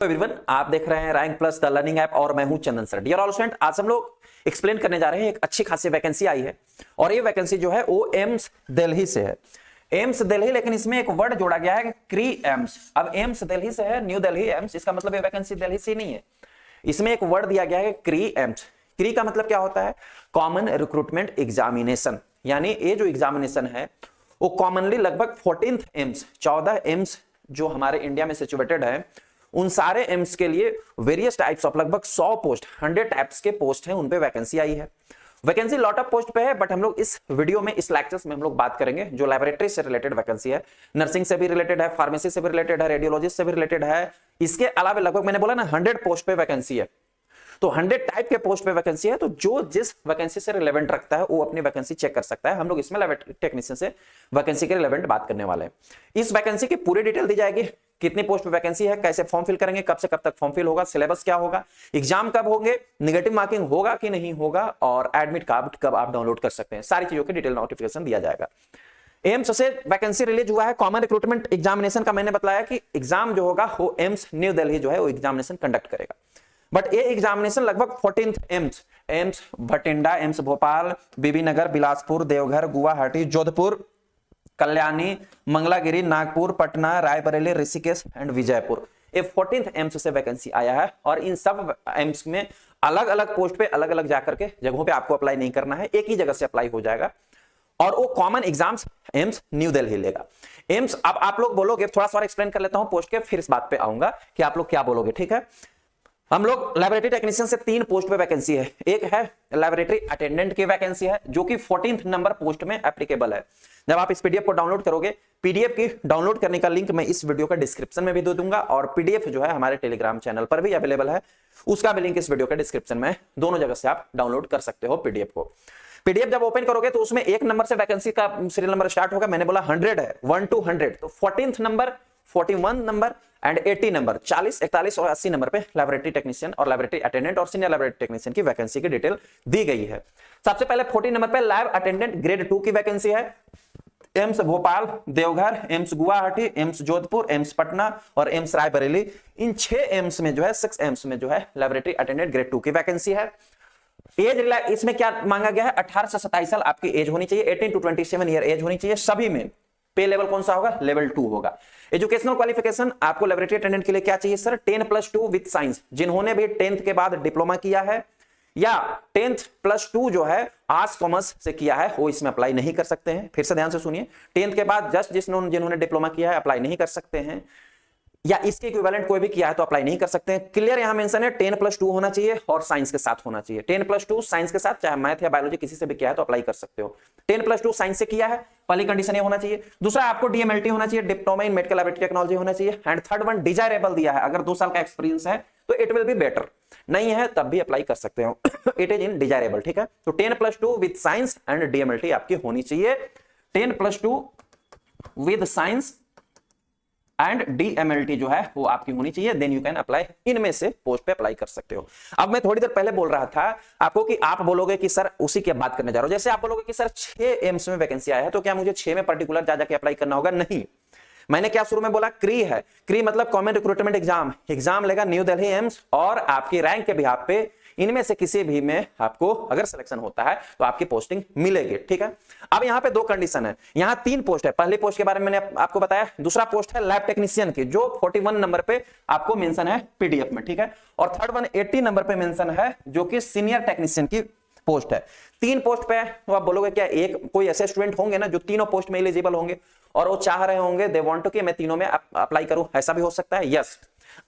Everyone, आप देख रहे हैं rank plus the learning app और मैं हूं चंदन सर। डियर ऑल स्टूडेंट, आज हम लोग एक्सप्लेन करने जा रहे हैं एक अच्छी खासी वैकेंसी आई है और ये वैकेंसी जो है वो एम्स दिल्ली से है। एम्स दिल्ली, लेकिन इसमें एक वर्ड जोड़ा गया है क्री एम्स। अब एम्स दिल्ली से है, न्यू दिल्ली एम्स, इसका मतलब ये वैकेंसी दिल्ली से नहीं है। इसमें एक वर्ड दिया गया है क्री एम्स। क्री का मतलब क्या होता है? Common recruitment examination. यानी ये जो एग्जामिनेशन है वो कॉमनली लगभग 14 एम्स, 14 एम्स जो हमारे इंडिया में सिचुएटेड है, उन सारे एम्स के लिए वेरियस टाइप्स ऑफ लगभग 100 पोस्ट, 100 टाइप्स के पोस्ट हैं, उन पे वैकेंसी आई है। वैकेंसी लॉट ऑफ पोस्ट पे है, बट हम लोग इस वीडियो में, इस लेक्चर्स में हम लोग बात करेंगे जो लैबोरेटरी से रिलेटेड वैकेंसी है, नर्सिंग से भी रिलेटेड है, फार्मेसी से भी रिलेटेड है, रेडियोलॉजिस्ट से भी रिलेटेड है। इसके अलावा लगभग मैंने बोला ना 100 पोस्ट पे वैकेंसी है, तो 100 टाइप के पोस्ट पे वैकेंसी है। तो जो जिस वैकेंसी से रिलेवेंट रखता है वो अपनी वैकेंसी चेक कर सकता है। हम लोग इसमें लैबोरेटरी टेक्नीशियन से वैकेंसी के रिलेवेंट बात करने वाले हैं। इस वैकेंसी की पूरी डिटेल दी जाएगी, कितनी पोस्ट पे वैकेंसी है, कैसे फॉर्म फिल करेंगे, कब से कब तक फॉर्म फिल होगा, सिलेबस क्या होगा, एग्जाम कब होंगे, नेगेटिव मार्किंग होगा कि नहीं होगा, और एडमिट कार्ड कब आप डाउनलोड कर सकते हैं, सारी चीजों की डिटेल नोटिफिकेशन दिया जाएगा। एम्स से वैकेंसी रिलीज हुआ है। कॉमन रिक्रूटमेंट एग्जामिनेशन का मैंने बताया कि एग्जाम जो होगा वो एम्स न्यू दिल्ली जो है वो एग्जामिनेशन कंडक्ट करेगा। बट ये एग्जामिनेशन लगभग 14 AIIMS, AIIMS Bathinda, AIIMS Bhopal, Bibinagar, Bilaspur, Deoghar, Guwahati, Jodhpur, Kalyani, Mangalagiri, Nagpur, Patna, Raebareli, Rishikesh and Vijaypur, ये 14 एम्स से वैकेंसी आया है। और इन सब एम्स में अलग अलग पोस्ट पे अलग अलग जाकर के जगहों पे आपको अप्लाई नहीं करना है, एक ही जगह से अप्लाई हो जाएगा और वो common exams AIIMS new Delhi लेगा। एम्स, अब आप लोग बोलोगे, थोड़ा सा एक्सप्लेन कर लेता हूं पोस्ट के, फिर इस बात पे आऊंगा कि आप लोग क्या बोलोगे। ठीक है, हम लोग लैबोरेटरी टेक्नीशियन से 3 पोस्ट पे वैकेंसी है। एक है लैबोरेटरी अटेंडेंट की वैकेंसी है जो कि 14th नंबर पोस्ट में एप्लीकेबल है। जब आप इस पीडीएफ को डाउनलोड करोगे, पीडीएफ की डाउनलोड करने का लिंक मैं इस वीडियो का डिस्क्रिप्शन में भी दे दूंगा और पीडीएफ जो है हमारे टेलीग्राम चैनल पर भी अवेलेबल है, उसका भी लिंक इस वीडियो के डिस्क्रिप्शन में, दोनों जगह से आप डाउनलोड कर सकते हो पीडीएफ को। पीडीएफ जब ओपन करोगे तो उसमें 1 नंबर से वैकेंसी का सीरियल नंबर स्टार्ट होगा। मैंने बोला 100 है, 1 to 100, तो 14th number, 41 number and 80 number, 40, 41 और 80 नंबर पे लैबोरेटरी टेक्नीशियन और लैबोरेटरी अटेंडेंट और सीनियर लैबोरेटरी टेक्नीशियन की वैकेंसी की डिटेल दी गई है। सबसे पहले 40 नंबर पे लैब अटेंडेंट ग्रेड 2 की वैकेंसी है। AIIMS Bhopal, Deoghar, AIIMS Guwahati, AIIMS Jodhpur, AIIMS Patna और एम्स रायबरेली, इन 6 एम्स में जो है, 6 एम्स में जो है लैबोरेटरी अटेंडेंट ग्रेड 2 की वैकेंसी है। एज इसमें क्या मांगा गया है? 18 से 27 साल आपकी एज होनी चाहिए, 18 to 27 ईयर एज होनी चाहिए सभी में। पे लेवल कौन सा होगा? लेवल 2 होगा। एजुकेशनल क्वालिफिकेशन आपको लैबोरेटरी अटेंडेंट के लिए क्या चाहिए सर? 10+2 with science. जिन्होंने भी 10th के बाद डिप्लोमा किया है या 10th+2 जो है आर्ट्स कॉमर्स से किया है, वो इसमें अप्लाई नहीं कर सकते हैं। फिर से ध्यान से सुनिए, 10th के बाद जस्ट जिन्होंने डिप्लोमा किया है अप्लाई नहीं कर सकते हैं, या इसके इक्विवेलेंट कोई भी किया है तो अप्लाई नहीं कर सकते हैं। क्लियर यहां मेंशन है 10+2 होना चाहिए और साइंस के साथ होना चाहिए। 10+2 साइंस के साथ, चाहे मैथ या बायोलॉजी किसी से भी किया है तो अप्लाई कर सकते हो। 10+2 साइंस से किया है, पहली कंडीशन ये होना चाहिए। दूसरा, आपको डीएमएलटी होना चाहिए, diploma in medical laboratory technology होना चाहिए। एंड थर्ड वन, डिजायरेबल दिया है, अगर 2 साल का एक्सपीरियंस है तो इट विल बी बेटर, नहीं है तब भी अप्लाई कर सकते हो। It is in desirable. ठीक है, तो 10+2 विद साइंस एंड डीएमएलटी आपकी होनी चाहिए। 10+2 विद साइंस एंड डीएमएलटी जो है वो आपकी होनी चाहिए, देन यू कैन अप्लाई। इनमें से पोस्ट पे अप्लाई कर सकते हो। अब मैं थोड़ी देर पहले बोल रहा था आपको कि आप बोलोगे कि सर, उसी की बात करने जा रहा हूं, जैसे आप बोलोगे कि सर 6 एम्स में वैकेंसी आया है तो क्या मुझे 6 में पर्टिकुलर जा जाके अप्लाई करना होगा? नहीं। मैंने क्या शुरू में बोला? क्री है। क्री मतलब कॉमन रिक्रूटमेंट एग्जाम लेगा न्यू दिल्ली एम्स, और आपकी रैंक के बिहाफ पे इनमें से किसी भी में आपको अगर सिलेक्शन होता है तो आपकी पोस्टिंग मिलेगी। ठीक है, अब यहाँ पे 2 कंडीशन है, यहाँ 3 पोस्ट है। पहली पोस्ट के बारे में मैंने आपको बताया, दूसरा पोस्ट है लैब टेक्नीशियन की जो 41 नंबर पे आपको मेंशन है पीडीएफ में। ठीक है, और थर्ड वन 80 नंबर पे मेंशन है जो कि सीनियर टेक्नीशियन की पोस्ट है। 3 पोस्ट पे है, तो आप बोलोगे क्या एक कोई ऐसे स्टूडेंट होंगे ना जो तीनों पोस्ट में एलिजिबल होंगे और वो चाह रहे होंगे, दे वांट टू कि मैं तीनों में अप्लाई करूं, ऐसा भी हो सकता है। यस,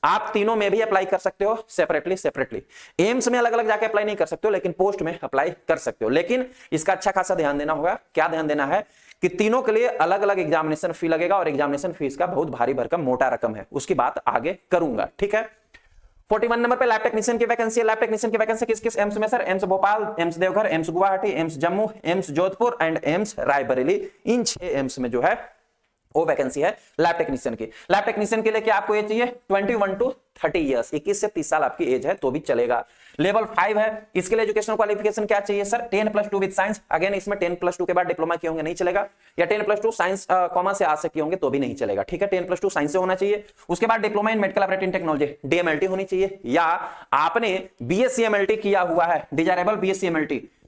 आप तीनों में भी अप्लाई कर सकते हो, सेपरेटली। एम्स में अलग अलग जाके अप्लाई नहीं कर सकते हो, लेकिन पोस्ट में अप्लाई कर सकते हो। लेकिन इसका अच्छा खासा ध्यान देना होगा। क्या ध्यान देना है? कि तीनों के लिए अलग अलग एग्जामिनेशन फी लगेगा और एग्जामिनेशन फीस का बहुत भारी भरकम मोटा रकम है, उसकी बात आगे करूंगा। ठीक है, 41 नंबर पे लैब टेक्नीशियन की वैकेंसी है। लैब टेक्नीशियन की वैकेंसी किस किस एम्स में sir? AIIMS Bhopal, AIIMS Deoghar, AIIMS Guwahati, AIIMS Jammu, AIIMS Jodhpur and AIIMS Raebareli, in 6 AIIMS में जो है वो वैकेंसी है लैब टेक्नीशियन की। लैब टेक्नीशियन के लिए क्या आपको एज चाहिए 21 to 30 ईयर्स, 21 से 30 साल आपकी एज है तो भी चलेगा। लेवल 5 है, इसके लिए एजुकेशनल क्वालिफिकेशन क्या चाहिए सर 10+2 विद साइंस। अगेन इसमें 10+2 के बाद डिप्लोमा किए होंगे नहीं चलेगा, या 10+2 साइंस कॉमर्स से आ सके होंगे तो भी नहीं चलेगा, ठीक है। 10+2 साइंस से होना चाहिए। उसके बाद diploma in medical laboratory technology DMLT होनी चाहिए, या आपने BSc MLT किया हुआ है, डिजायरेबल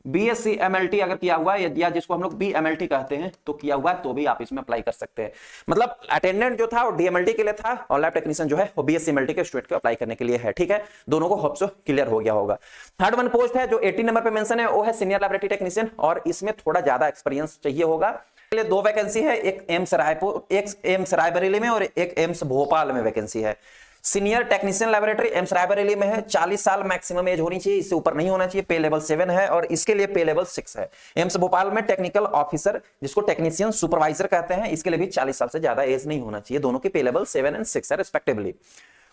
BSc MLT अगर किया हुआ है, या जिसको हम लोग BMLT कहते हैं तो किया हुआ है तो भी आप इसमें अप्लाई कर सकते हैं। मतलब अटेंडेंट जो था वो DMLT के लिए था और लैब टेक्नीशियन जो है वो BSc MLT के स्टूडेंट को अप्लाई करने के लिए है, ठीक है। दोनों को होप सो क्लियर हो गया होगा। थर्ड वन पोस्ट है जो 80 नंबर पे मेंशन है, वो है सीनियर लैबोरेटरी टेक्नीशियन, और इसमें थोड़ा ज्यादा एक्सपीरियंस चाहिए होगा। लिए 2 वैकेंसी है, एक एम्स रायपुर, एक एम्स रायबरेली में और एक एम्स भोपाल में वैकेंसी है। Senior technician laboratory AIIMS Raebareli में है, 40 साल मैक्सिमम एज होनी चाहिए, इससे ऊपर नहीं होना चाहिए। पे लेवल 7 है और इसके लिए पे लेवल 6 है। एम्स भोपाल में टेक्निकल ऑफिसर जिसको टेक्नीशियन सुपरवाइजर कहते हैं, इसके लिए भी 40 साल से ज्यादा एज नहीं होना चाहिए। दोनों के पे लेवल 7 और 6 है रिस्पेक्टिवली।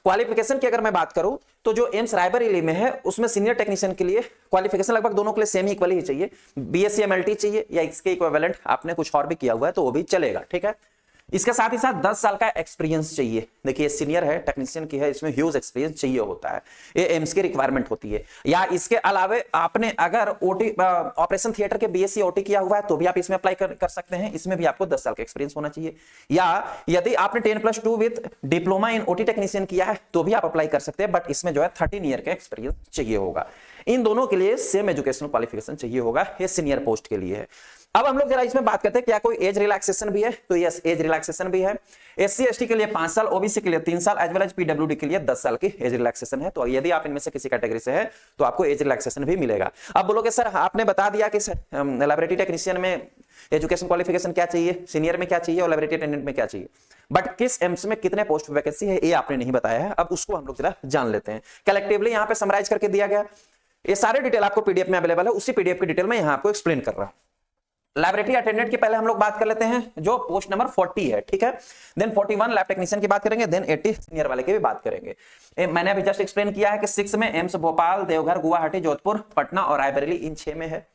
क्वालिफिकेशन की अगर मैं बात करूं तो जो एम्स रायबरेली में है उसमें सीनियर टेक्नीशियन के लिए क्वालिफिकेशन लगभग दोनों के लिए सेम इक्वल ही चाहिए। BSc MLT चाहिए या इसके इक्विवेलेंट आपने कुछ और भी किया हुआ है तो वो भी चलेगा, ठीक है। इसके साथ ही साथ 10 साल का एक्सपीरियंस चाहिए। देखिए सीनियर है, टेक्नीशियन की है, इसमें ह्यूज एक्सपीरियंस चाहिए होता है, ये एम्स की रिक्वायरमेंट होती है। या इसके अलावे आपने अगर ओटी ऑपरेशन थिएटर के BSc OT किया हुआ है तो भी आप इसमें अप्लाई कर सकते हैं, इसमें भी आपको 10 साल का एक्सपीरियंस होना चाहिए। या यदि आपने 10+2 with diploma in OT technician किया है तो भी आप अप्लाई कर सकते हैं, बट इसमें जो है 13 ईयर का एक्सपीरियंस चाहिए होगा। इन दोनों के लिए सेम एजुकेशनल क्वालिफिकेशन चाहिए होगा, ये सीनियर पोस्ट के लिए है। अब हम लोग जरा इसमें बात करते हैं क्या कोई एज रिलैक्सेशन भी है, तो यस एज रिलैक्सेशन भी है। SC ST के लिए 5 साल, OBC के लिए 3 साल, एज वेल एज PWD के लिए 10 साल की एज रिलैक्सेशन है। तो यदि आप इनमें से किसी कैटेगरी से है तो आपको एज रिलैक्सेशन भी मिलेगा। अब बोलोगे सर आपने बता दिया कि लैबोरेटरी टेक्नीशियन में एजुकेशन क्वालिफिकेशन क्या चाहिए, सीनियर में क्या चाहिए और लैबोरेटरी अटेंडेंट में क्या चाहिए, बट किस एम्स में कितने पोस्ट वैकेंसी है ये आपने नहीं बताया है। अब उसको हम लोग जरा जान लेते हैं। कलेक्टिवली यहाँ पे समराइज करके दिया गया, ये सारे डिटेल आपको PDF में अवेलेबल है, उसी PDF की डिटेल में यहाँ आपको एक्सप्लेन कर रहा हूं। लैबोरेटरी अटेंडेंट की पहले हम लोग बात कर लेते हैं जो पोस्ट नंबर 40 है, ठीक है। देन 41 लैब टेक्नीशियन की बात करेंगे, देन 80 सीनियर वाले की भी बात करेंगे। मैंने अभी जस्ट एक्सप्लेन किया है कि 6 में एम्स भोपाल, देवघर, गुवाहाटी, जोधपुर, पटना और रायबरेली इन 6 में है।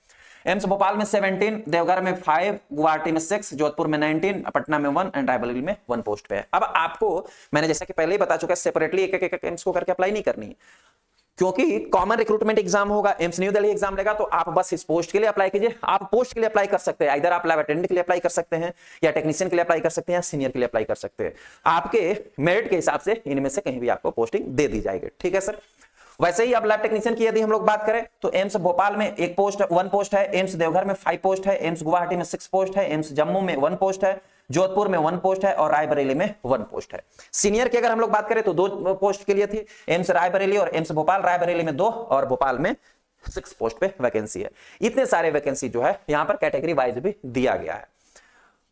एम्स भोपाल में 17, देवघर में 5, गुवाहाटी में 6, जोधपुर में 19, पटना में 1 एंड रायबरेली में 1 पोस्ट पे है। अब आपको मैंने जैसा कि पहले ही बता चुका है सेपरेटली एक एम्स को करके अप्लाई नहीं करनी है, क्योंकि कॉमन रिक्रूटमेंट एग्जाम होगा, एम्स न्यू दिल्ली एग्जाम लेगा, तो आप बस इस पोस्ट के लिए अप्लाई कीजिए। आप पोस्ट के लिए अप्लाई कर सकते हैं, इधर आप लैब अटेंडेंट के लिए अप्लाई कर सकते हैं, या टेक्नीशियन के लिए अप्लाई कर सकते हैं, या सीनियर के लिए अप्लाई कर सकते हैं। आपके मेरिट के हिसाब से इनमें से कहीं भी आपको पोस्टिंग दे दी जाएगी, ठीक है सर। वैसे ही अब लैब टेक्नीशियन की यदि हम लोग बात करें तो एम्स भोपाल में 1 पोस्ट है, एम्स देवघर में 5 पोस्ट है, एम्स गुवाहाटी में 6 पोस्ट है, एम्स जम्मू में 1 पोस्ट है, जोधपुर में 1 पोस्ट है और रायबरेली में 1 पोस्ट है। सीनियर की अगर हम लोग बात करें तो 2 पोस्ट के लिए थी, एम्स रायबरेली और एम्स भोपाल, रायबरेली में 2 और भोपाल में 6 पोस्ट पे वैकेंसी है। इतने सारे वैकेंसी जो है यहाँ पर कैटेगरी वाइज भी दिया गया है।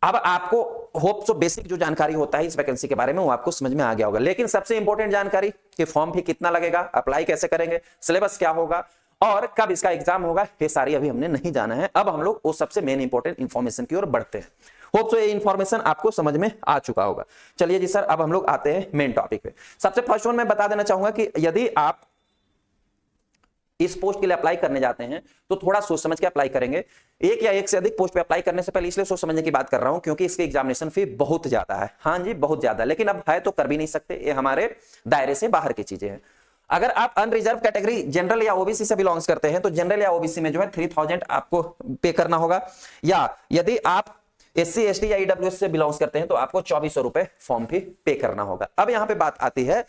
अब आपको होप सो बेसिक जो जानकारी होता है इस वैकेंसी के बारे में वो आपको समझ में आ गया होगा, लेकिन सबसे इंपॉर्टेंट जानकारी कि फॉर्म फी कितना लगेगा, अप्लाई कैसे करेंगे, सिलेबस क्या होगा और कब इसका एग्जाम होगा, ये सारी अभी हमने नहीं जाना है। अब हम लोग वो सबसे मेन इंपॉर्टेंट इंफॉर्मेशन की ओर बढ़ते हैं। होप सो ये इंफॉर्मेशन आपको समझ में आ चुका होगा। चलिए जी सर, अब हम लोग आते हैं मेन टॉपिक पे। सबसे फर्स्ट वन मैं बता देना चाहूंगा कि यदि आप इस पोस्ट के लिए अप्लाई करने जाते हैं तो थोड़ा सोच समझ के अप्लाई करेंगे। एक या एक से अधिक पोस्ट पे अप्लाई करने से पहले इसलिए सोच समझने की बात कर रहा हूं क्योंकि इसकी एग्जामिनेशन फी बहुत ज्यादा है। हाँ जी बहुत ज्यादा, लेकिन अब है तो कर भी नहीं सकते, ये हमारे दायरे से बाहर की चीजें हैं। अगर आप अनरिजर्व कैटेगरी जनरल या ओबीसी से बिलोंग्स करते हैं तो जनरल या ओबीसी में जो है 3000 आपको पे करना होगा, या यदि आप SC ST या EWS से बिलोंग्स करते हैं तो आपको 2400 रुपए फॉर्म फी पे करना होगा। अब यहां पे बात आती है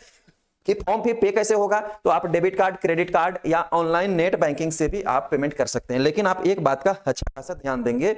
कि फॉर्म फी पे कैसे होगा, तो आप डेबिट कार्ड, क्रेडिट कार्ड या ऑनलाइन नेट बैंकिंग से भी आप पेमेंट कर सकते हैं। लेकिन आप एक बात का अच्छा खासा ध्यान देंगे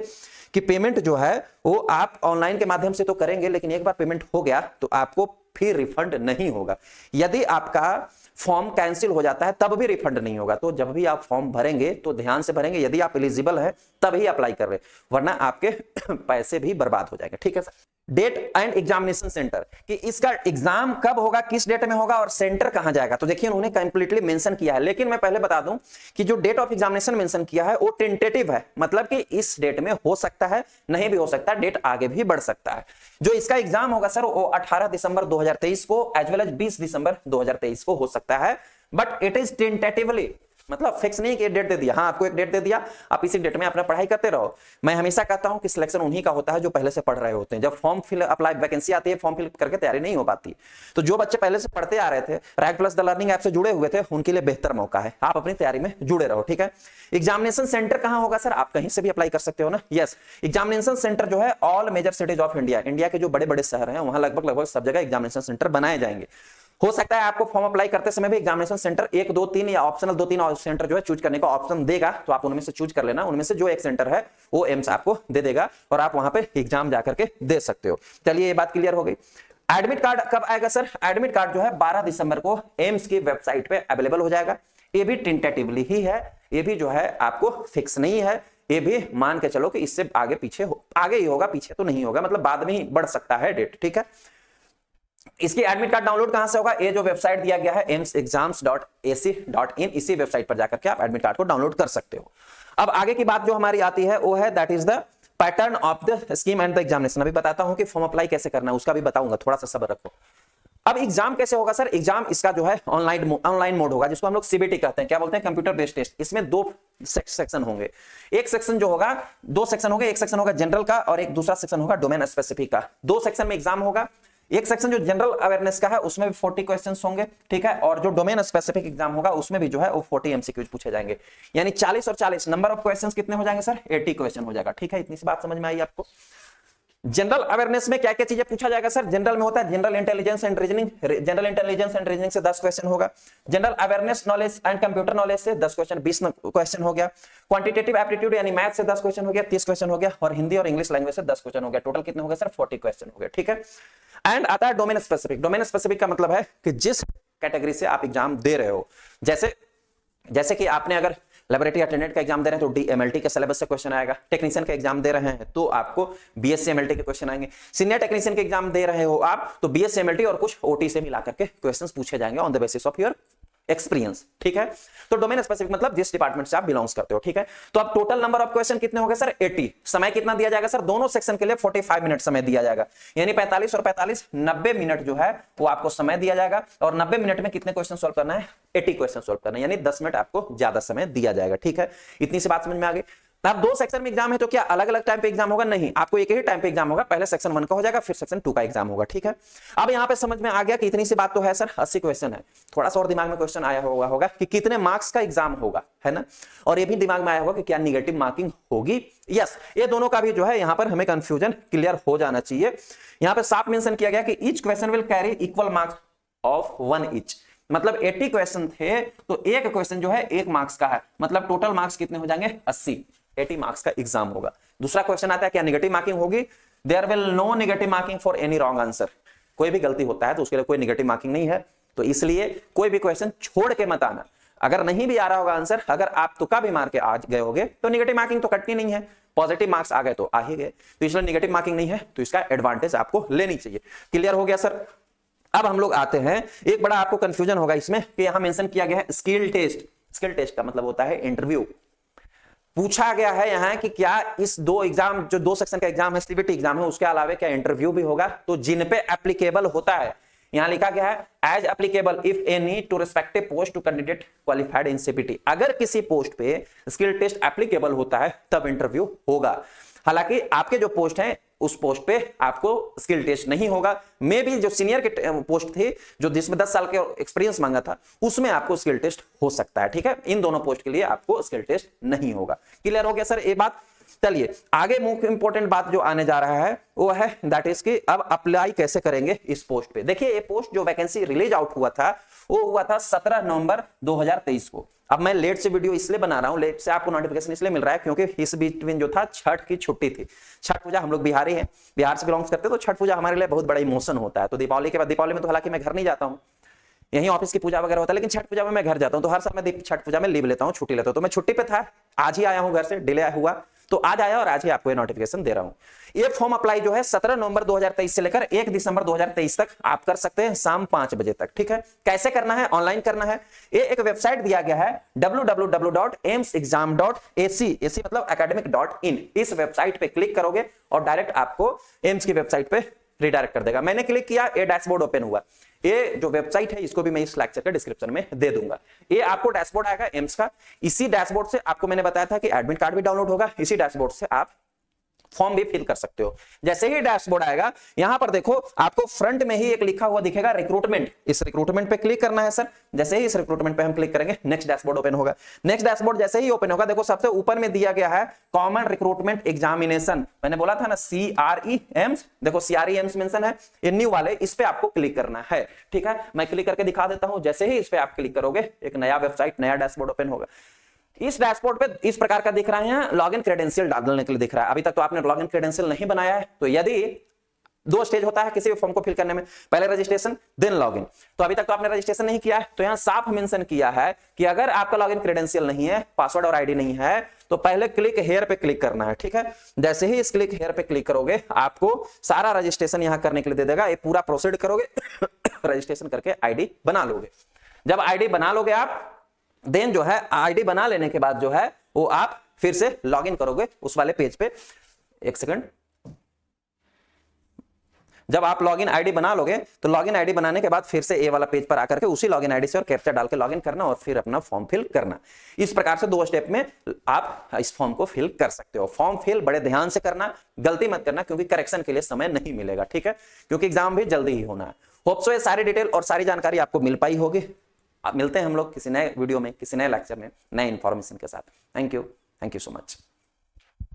कि पेमेंट जो है वो आप ऑनलाइन के माध्यम से तो करेंगे, लेकिन एक बार पेमेंट हो गया तो आपको फिर रिफंड नहीं होगा। यदि आपका फॉर्म कैंसिल हो जाता है तब भी रिफंड नहीं होगा। तो जब भी आप फॉर्म भरेंगे तो ध्यान से भरेंगे, यदि आप एलिजिबल है तभी अप्लाई कर रहे, वरना आपके पैसे भी बर्बाद हो जाएंगे, ठीक है sir. Date and examination centre कि इसका एग्जाम कब होगा, किस डेट में होगा और सेंटर कहां जाएगा, तो देखिए उन्होंने कंप्लीटली मेंशन किया है। लेकिन मैं पहले बता दूं कि जो डेट ऑफ एग्जामिनेशन मेंशन किया है वो टेंटेटिव है, मतलब कि इस डेट में हो सकता है, नहीं भी हो सकता, डेट आगे भी बढ़ सकता है। जो इसका एग्जाम होगा सर वो 18 दिसंबर 2023 को एज वेल एज 20 दिसंबर 2023 को हो सकता है, बट इट इज टेंटेटिवली मतलब फिक्स नहीं कि डेट दे दिया, हाँ आपको एक डेट दे दिया, आप इसी डेट में अपना पढ़ाई करते रहो। मैं हमेशा कहता हूं कि सिलेक्शन उन्हीं का होता है जो पहले से पढ़ रहे होते हैं। जब फॉर्म फिल अप्लाई वैकेंसी आती है, फॉर्म फिल करके तैयारी नहीं हो पाती। तो जो बच्चे पहले से पढ़ते आ रहे थे, rank plus the learning app से जुड़े हुए थे, उनके लिए बेहतर मौका है, आप अपनी तैयारी में जुड़े रहो, ठीक है। एग्जामिनेशन सेंटर कहां होगा सर? आप कहीं से भी अप्लाई कर सकते हो ना। यस, एग्जामिनेशन सेंटर जो है all major cities of India, India के जो बड़े बड़े शहर हैं वहां लगभग सब जगह एग्जामिनेशन सेंटर बनाए जाएंगे। हो सकता है आपको फॉर्म अप्लाई करते समय भी एग्जामिनेशन सेंटर 1, 2, 3 या ऑप्शनल 2-3 सेंटर जो है चूज करने का ऑप्शन देगा, तो आप उनमें से चूज कर लेना। उनमें से जो एक सेंटर है वो एम्स आपको दे देगा और आप वहां पे एग्जाम जाकर के दे सकते हो। चलिए ये बात क्लियर हो गई। एडमिट कार्ड कब आएगा सर? एडमिट कार्ड जो है 12 दिसंबर को एम्स की वेबसाइट पे अवेलेबल हो जाएगा। ये भी टेंटेटिवली ही है, ये भी जो है आपको फिक्स नहीं है, ये भी मान के चलो कि इससे आगे पीछे आगे ही होगा, पीछे तो नहीं होगा, मतलब बाद में ही बढ़ सकता है डेट, ठीक है। इसकी एडमिट कार्ड डाउनलोड कहां से होगा? ये जो वेबसाइट दिया गया है amsexams.ac.in, इसी वेबसाइट पर जाकर के आप एडमिट कार्ड को डाउनलोड कर सकते हो। अब आगे की बात जो हमारी आती है वो है that is the pattern of the scheme and the examination. अभी बताता हूं कि फॉर्म अप्लाई कैसे करना है, उसका भी बताऊंगा, थोड़ा सा सब्र रखो। अब एग्जाम कैसे होगा सर? एग्जाम इसका जो है ऑनलाइन मोड होगा, जिसको हम लोग सीबीटी कहते हैं। क्या बोलते हैं? Computer based test. इसमें 2 सेक्शन होंगे। एक सेक्शन जो होगा, 2 सेक्शन होंगे, एक सेक्शन होगा जनरल का और एक दूसरा सेक्शन होगा डोमेन स्पेसिफिक का। 2 सेक्शन में एग्जाम होगा। एक सेक्शन जो जनरल अवेयरनेस का है उसमें भी 40 क्वेश्चंस होंगे, ठीक है, और जो डोमेन स्पेसिफिक एग्जाम होगा उसमें भी जो है वो 40 एमसीक्यूज पूछे जाएंगे। यानी 40 और 40 नंबर ऑफ क्वेश्चंस कितने हो जाएंगे सर? 80 क्वेश्चन हो जाएगा, ठीक है। इतनी सी बात समझ में आई आपको? जनरल अवेयरनेस में क्या क्या चीजें पूछा जाएगा सर? जनरल में होता है general intelligence and reasoning, general intelligence and reasoning से 10 क्वेश्चन होगा। General awareness knowledge and computer knowledge से 10 क्वेश्चन, 20 क्वेश्चन हो गया। क्वांटिटेटिव एप्टीट्यूड यानी मैथ से 10 क्वेश्चन हो गया, 30 क्वेश्चन हो गया, और हिंदी और इंग्लिश लैंग्वेज से 10 क्वेश्चन हो गया। टोटल कितने हो गए सर? 40 क्वेश्चन हो गए, ठीक है। एंड आता है डोमेन स्पेसिफिक। डोमेन स्पेसिफिक का मतलब है कि जिस कैटेगरी से आप एग्जाम दे रहे हो, जैसे कि आपने अगर लैबोरेटरी अटेंडेंट का एग्जाम दे रहे हैं तो डीएमएलटी के सिलेबस से क्वेश्चन आएगा। टेक्नीशियन का एग्जाम दे रहे हैं तो आपको बीएससी एमएलटी के क्वेश्चन आएंगे। सीनियर टेक्नीशियन के एग्जाम दे रहे हो आप तो बीएससी एमएलटी और कुछ ओटी से मिला करके क्वेश्चंस पूछे जाएंगे on the basis of your experience, ठीक है। तो डोमेन स्पेसिफिक मतलब जिस डिपार्टमेंट से आप बिलोंग्स करते हो, ठीक है। तो अब टोटल नंबर ऑफ क्वेश्चन कितने हो गए सर? 80। समय कितना दिया जाएगा सर? दोनों सेक्शन के लिए 45 मिनट समय दिया जाएगा, यानी 45 और 45 90 मिनट जो है वो आपको समय दिया जाएगा। और 90 मिनट में कितने क्वेश्चन सॉल्व करना है? 80 क्वेश्चन सॉल्व करना है, यानी 10 मिनट आपको ज्यादा समय दिया जाएगा, ठीक है। इतनी सी बात समझ में आ गई। अब 2 सेक्शन में एग्जाम है तो क्या अलग अलग टाइम पे एग्जाम होगा? नहीं, आपको एक ही टाइम पे एग्जाम होगा। पहले सेक्शन 1 का हो जाएगा, फिर सेक्शन 2 का एग्जाम होगा, ठीक है। अब यहां पे समझ में आ गया कि इतनी सी बात तो है सर, 80 क्वेश्चन है। थोड़ा सा और दिमाग में क्वेश्चन आया होगा कि कितने मार्क्स का एग्जाम होगा, है ना। और ये भी दिमाग में आया होगा कि क्या निगेटिव मार्किंग होगी। यस, ये दोनों का भी जो है यहां पर हमें कंफ्यूजन क्लियर हो जाना चाहिए। यहां पे साफ मेंशन किया गया कि each question will carry equal marks of 1 each. मतलब 80 क्वेश्चन थे तो एक क्वेश्चन जो है 1 मार्क्स का है, मतलब टोटल मार्क्स कितने हो जाएंगे? 80 मार्क्स का एग्जाम होगा। दूसरा क्वेश्चन आता है क्या निगेटिव मार्किंग होगी? There will no negative marking for any wrong answer. कोई भी गलती होता है तो उसके लिए कोई नेगेटिव मार्किंग नहीं है, तो इसलिए कोई भी क्वेश्चन छोड़ के मत आना। अगर नहीं भी आ रहा होगा आंसर, अगर आप तुक्का भी मार के आ गए होगे तो नेगेटिव मार्किंग तो कटनी नहीं है, पॉजिटिव मार्क्स आ गए तो आ ही गए, तो इसलिए नेगेटिव मार्किंग नहीं है, तो इसका एडवांटेज आपको लेनी चाहिए। क्लियर हो गया सर? अब हम लोग आते हैं, एक बड़ा आपको कंफ्यूजन होगा इसमें कि यहां मेंशन किया गया है स्किल टेस्ट। स्किल टेस्ट का मतलब होता है इंटरव्यू। पूछा गया है यहां कि क्या इस 2 एग्जाम, जो 2 सेक्शन का एग्जाम है, सीबीटी एग्जाम है, उसके अलावा क्या इंटरव्यू भी होगा? तो जिन पे एप्लीकेबल होता है, यहां लिखा गया है as applicable if any to respective post to candidate qualified in CBT. अगर किसी पोस्ट पे स्किल टेस्ट एप्लीकेबल होता है तब इंटरव्यू होगा। हालांकि आपके जो पोस्ट हैं उस पोस्ट पे आपको स्किल टेस्ट नहीं होगा। मे बी जो सीनियर के पोस्ट थी, जो जिसमें 10 साल के एक्सपीरियंस मांगा था, उसमें आपको स्किल टेस्ट हो सकता है, ठीक है। इन दोनों पोस्ट के लिए आपको स्किल टेस्ट नहीं होगा। क्लियर हो गया सर ये बात? चलिए आगे मुख्य इंपॉर्टेंट बात जो आने जा रहा है वो है दैट इज कि अब अप्लाई कैसे करेंगे इस पोस्ट पे। देखिए ये पोस्ट जो वैकेंसी रिलीज आउट हुआ था वो हुआ था 17 नवंबर 2023 को। अब मैं लेट से वीडियो इसलिए बना रहा हूं, लेट से आपको नोटिफिकेशन इसलिए मिल रहा है क्योंकि इस बिटवीन जो था छठ की छुट्टी थी। छठ पूजा, हम लोग बिहारी हैं, बिहार से बिलोंग्स करते हैं, तो छठ पूजा हमारे लिए बहुत बड़ा इमोशन होता है। तो दीपावली के बाद, दीपावली में तो हालांकि मैं घर नहीं जाता हूं, यहीं ऑफिस की पूजा वगैरह होता है, लेकिन छठ पूजा में मैं घर जाता हूं। तो हर साल मैं छठ पूजा में लीव लेता हूं, छुट्टी लेता हूं। तो मैं छुट्टी पे था, आज ही आया हूं घर से, डिले हुआ तो आज आया और आज ही आपको ये नोटिफिकेशन दे रहा हूं। ये फॉर्म अप्लाई जो है 17 नवंबर 2023 से लेकर 1 दिसंबर 2023 तक आप कर सकते हैं, शाम 5 बजे तक, ठीक है। कैसे करना है? ऑनलाइन करना है। ये एक वेबसाइट दिया गया है www.amsexam.ac, ac मतलब academic.in। इस वेबसाइट पे क्लिक करोगे और डायरेक्ट आपको एम्स की वेबसाइट पे रिडायरेक्ट कर देगा। मैंने क्लिक किया, ये डैशबोर्ड ओपन हुआ। ये जो वेबसाइट है इसको भी मैं इस लेक्चर के डिस्क्रिप्शन में दे दूंगा। ये आपको डैशबोर्ड आएगा एम्स का। इसी डैशबोर्ड से आपको मैंने बताया था कि एडमिट कार्ड भी डाउनलोड होगा, इसी डैशबोर्ड से आप फॉर्म भी फिल कर सकते हो। जैसे ही डैशबोर्ड आएगा यहां पर देखो आपको फ्रंट में ही एक लिखा हुआ दिखेगा रिक्रूटमेंट, इस रिक्रूटमेंट पे क्लिक करना है सर। जैसे ही इस रिक्रूटमेंट पे हम क्लिक करेंगे नेक्स्ट डैशबोर्ड ओपन होगा। नेक्स्ट डैशबोर्ड जैसे ही ओपन होगा देखो सबसे ऊपर में दिया गया है कॉमन रिक्रूटमेंट एग्जामिनेशन, मैंने बोला था ना CREMS, देखो CREMS मेंशन है, ये न्यू वाले, इस पे आपको क्लिक करना है। ठीक है, मैं क्लिक करके दिखा देता हूं। जैसे ही इस पे आप क्लिक करोगे एक नया वेबसाइट, नया डैशबोर्ड ओपन होगा। इस डैशबोर्ड पे इस प्रकार का दिख रहा है, लॉगिन क्रेडेंशियल डालने के लिए दिख रहा है। अभी तक तो आपने लॉगिन क्रेडेंशियल नहीं बनाया है, तो यदि 2 स्टेज होता है किसी भी फॉर्म को फिल करने में, पहले रजिस्ट्रेशन देन लॉगिन, तो अभी तक तो आपने रजिस्ट्रेशन नहीं किया है, तो यहां साफ मेंशन किया है कि अगर आपका लॉगिन क्रेडेंशियल नहीं है, पासवर्ड और आईडी नहीं है, तो पहले क्लिक हेयर पे क्लिक करना है। ठीक है, जैसे ही इस क्लिक हेयर पे क्लिक करोगे आपको सारा रजिस्ट्रेशन यहां करने के लिए दे देगा। ये पूरा प्रोसीड करोगे रजिस्ट्रेशन करके आईडी बना लोगे। जब आईडी बना लोगे आप, देन जो है आईडी बना लेने के बाद जो है वो आप फिर से लॉगिन करोगे उस वाले पेज पे। एक सेकंड, जब आप लॉगिन आईडी बना लोगे तो लॉगिन आईडी बनाने के बाद फिर से ए वाला पेज पर आकर के उसी लॉगिन आईडी से और कैप्चा डाल के लॉगिन करना और फिर अपना फॉर्म फिल करना। इस प्रकार से 2 स्टेप में आप इस फॉर्म को फिल कर सकते हो। फॉर्म फिल बड़े ध्यान से करना, गलती मत करना, क्योंकि करेक्शन के लिए समय नहीं मिलेगा। ठीक है, क्योंकि एग्जाम भी जल्दी ही होना है। होप सो ये सारी डिटेल और सारी जानकारी आपको मिल पाई होगी। अब मिलते हैं हम लोग किसी नए वीडियो में, किसी नए लेक्चर में, नए इंफॉर्मेशन के साथ। Thank you so much.